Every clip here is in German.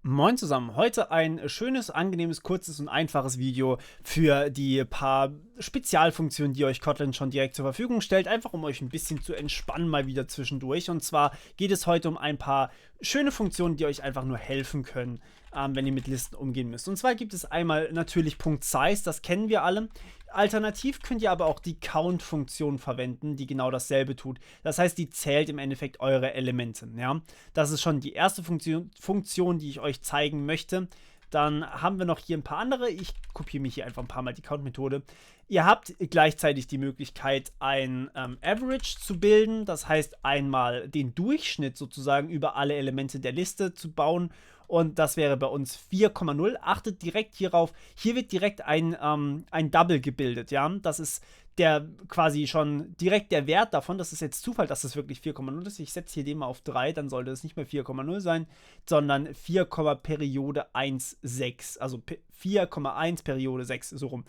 Moin zusammen, heute ein schönes, angenehmes, kurzes und einfaches Video für die paar Spezialfunktionen, die euch Kotlin schon direkt zur Verfügung stellt, einfach um euch ein bisschen zu entspannen mal wieder zwischendurch. Und zwar geht es heute um ein paar schöne Funktionen, die euch einfach nur helfen können, wenn ihr mit Listen umgehen müsst. Und zwar gibt es einmal natürlich .size, das kennen wir alle. Alternativ könnt ihr aber auch die Count-Funktion verwenden, die genau dasselbe tut. Das heißt, die zählt im Endeffekt eure Elemente. Ja? Das ist schon die erste Funktion, die ich euch zeigen möchte. Dann haben wir noch hier ein paar andere. Ich kopiere mich hier einfach ein paar Mal die Count-Methode. Ihr habt gleichzeitig die Möglichkeit, ein Average zu bilden. Das heißt, einmal den Durchschnitt sozusagen über alle Elemente der Liste zu bauen. Und das wäre bei uns 4,0. Achtet direkt hierauf. Hier wird direkt ein Double gebildet. Ja? Das ist der quasi schon direkt der Wert davon. Das ist jetzt Zufall, dass es wirklich 4,0 ist. Ich setze hier den mal auf 3, dann sollte es nicht mehr 4,0 sein, sondern 4, Periode 1,6. Also 4,1 Periode 6, so rum.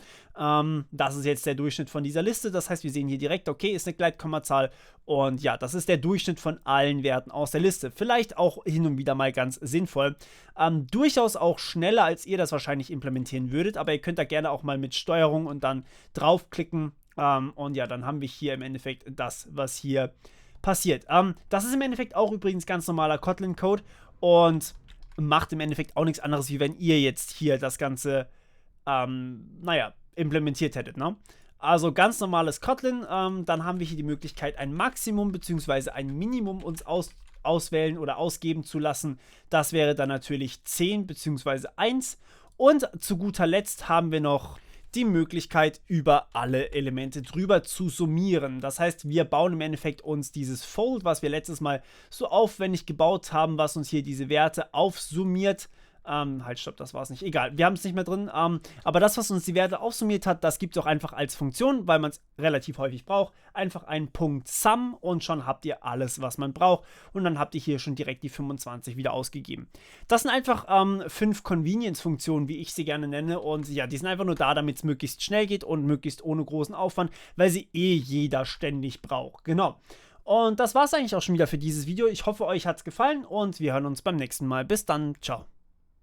Das ist jetzt der Durchschnitt von dieser Liste. Das heißt, wir sehen hier direkt, okay, ist eine Gleitkommazahl. Und ja, das ist der Durchschnitt von allen Werten aus der Liste. Vielleicht auch hin und wieder mal ganz sinnvoll. Durchaus auch schneller, als ihr das wahrscheinlich implementieren würdet. Aber ihr könnt da gerne auch mal mit Steuerung und dann draufklicken. Und ja, dann haben wir hier im Endeffekt das, was hier passiert. Das ist im Endeffekt auch übrigens ganz normaler Kotlin-Code und macht im Endeffekt auch nichts anderes, wie wenn ihr jetzt hier das Ganze, naja, implementiert hättet, ne? Also ganz normales Kotlin, dann haben wir hier die Möglichkeit, ein Maximum bzw. ein Minimum uns auswählen oder ausgeben zu lassen. Das wäre dann natürlich 10 bzw. 1. Und zu guter Letzt haben wir noch die Möglichkeit, über alle Elemente drüber zu summieren. Das heißt, wir bauen im Endeffekt uns dieses Fold, was wir letztes Mal so aufwendig gebaut haben, was uns hier diese Werte aufsummiert. Halt, stopp, das war es nicht. Egal, wir haben es nicht mehr drin. Aber das, was uns die Werte aufsummiert hat, das gibt es auch einfach als Funktion, weil man es relativ häufig braucht. Einfach einen Punkt Sum und schon habt ihr alles, was man braucht. Und dann habt ihr hier schon direkt die 25 wieder ausgegeben. Das sind einfach 5 Convenience-Funktionen, wie ich sie gerne nenne. Und ja, die sind einfach nur da, damit es möglichst schnell geht und möglichst ohne großen Aufwand, weil sie jeder ständig braucht. Genau. Und das war es eigentlich auch schon wieder für dieses Video. Ich hoffe, euch hat es gefallen und wir hören uns beim nächsten Mal. Bis dann, ciao.